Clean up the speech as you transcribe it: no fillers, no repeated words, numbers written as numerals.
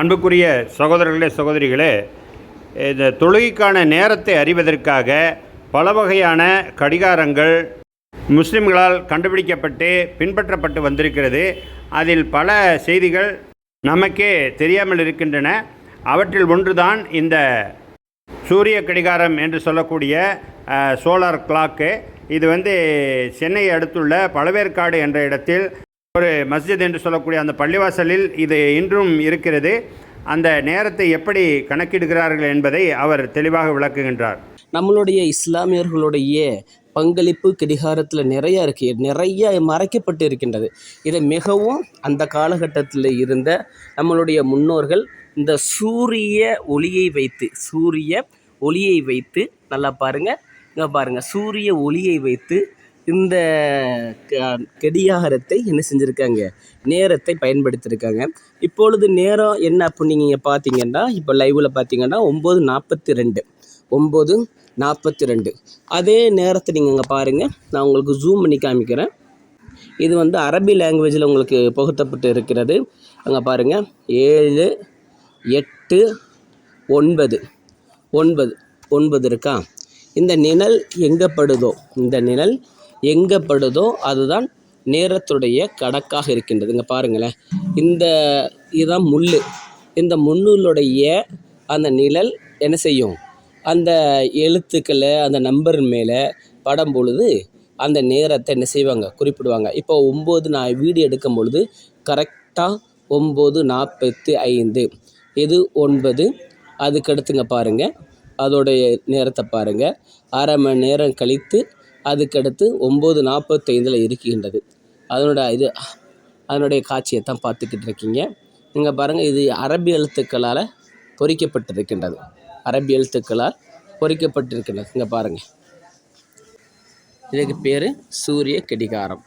அன்புக்குரிய சகோதரர்களே சகோதரிகளே, இந்த தொழுகைக்கான நேரத்தை அறிவதற்காக பல வகையான கடிகாரங்கள் முஸ்லிம்களால் கண்டுபிடிக்கப்பட்டு பின்பற்றப்பட்டு வந்திருக்கிறது. அதில் பல செய்திகள் நமக்கே தெரியாமல் இருக்கின்றன. அவற்றில் ஒன்றுதான் இந்த சூரிய கடிகாரம் என்று சொல்லக்கூடிய சோலார் கிளாக்கு. இது சென்னையை அடுத்துள்ள பழவேற்காடு என்ற இடத்தில் ஒரு மஸ்ஜித் என்று சொல்லக்கூடிய அந்த பள்ளிவாசலில் இது இன்றும் இருக்கிறது. அந்த நேரத்தை எப்படி கணக்கிடுகிறார்கள் என்பதை அவர் தெளிவாக விளக்குகின்றார். நம்மளுடைய இஸ்லாமியர்களுடைய பங்களிப்பு கடிகாரத்தில் நிறைய மறைக்கப்பட்டு இருக்கின்றது. இதை மிகவும் அந்த காலகட்டத்தில் இருந்த நம்மளுடைய முன்னோர்கள் இந்த சூரிய ஒளியை வைத்து நல்லா பாருங்கள், இங்கே பாருங்கள், சூரிய ஒளியை வைத்து இந்த கடிகாரத்தை என்ன செஞ்சுருக்காங்க, நேரத்தை பயன்படுத்தியிருக்காங்க. இப்பொழுது நேரம் என்ன அப்படின்னு நீங்கள் பார்த்தீங்கன்னா, இப்போ லைவில் பார்த்தீங்கன்னா 9:42. அதே நேரத்தை நீங்கள் இங்கே பாருங்கள், நான் உங்களுக்கு ஜூம் பண்ணி காமிக்கிறேன். இது அரபி லாங்குவேஜில் உங்களுக்கு புகுத்தப்பட்டு இருக்கிறது. அங்கே பாருங்கள், 7, 8, 9 இருக்கா. இந்த நிழல் எங்கே படுதோ அதுதான் நேரத்துடைய கணக்காக இருக்கின்றது. இங்கே பாருங்களேன், இதுதான் முள். இந்த முள்ளுடைய அந்த நிழல் என்ன செய்யும், அந்த எழுத்துக்களை அந்த நம்பர் மேலே படும் பொழுது அந்த நேரத்தை என்ன செய்வாங்க, குறிப்பிடுவாங்க. இப்போ 9 நான் வீடியோ எடுக்கும் பொழுது கரெக்டாக 9:45. இது 9. அதுக்கடுத்துங்க பாருங்கள், அதோடைய நேரத்தை பாருங்கள். அரை மணி நேரம் கழித்து அதுக்கடுத்து 9:45 இருக்கின்றது. அதனுடைய காட்சியை தான் பார்த்துக்கிட்டு இருக்கீங்க. நீங்கள் பாருங்கள், இது அரபி எழுத்துக்களால் பொறிக்கப்பட்டிருக்கின்றது. இங்கே பாருங்கள், இதுக்கு பேர் சூரிய கடிகாரம்.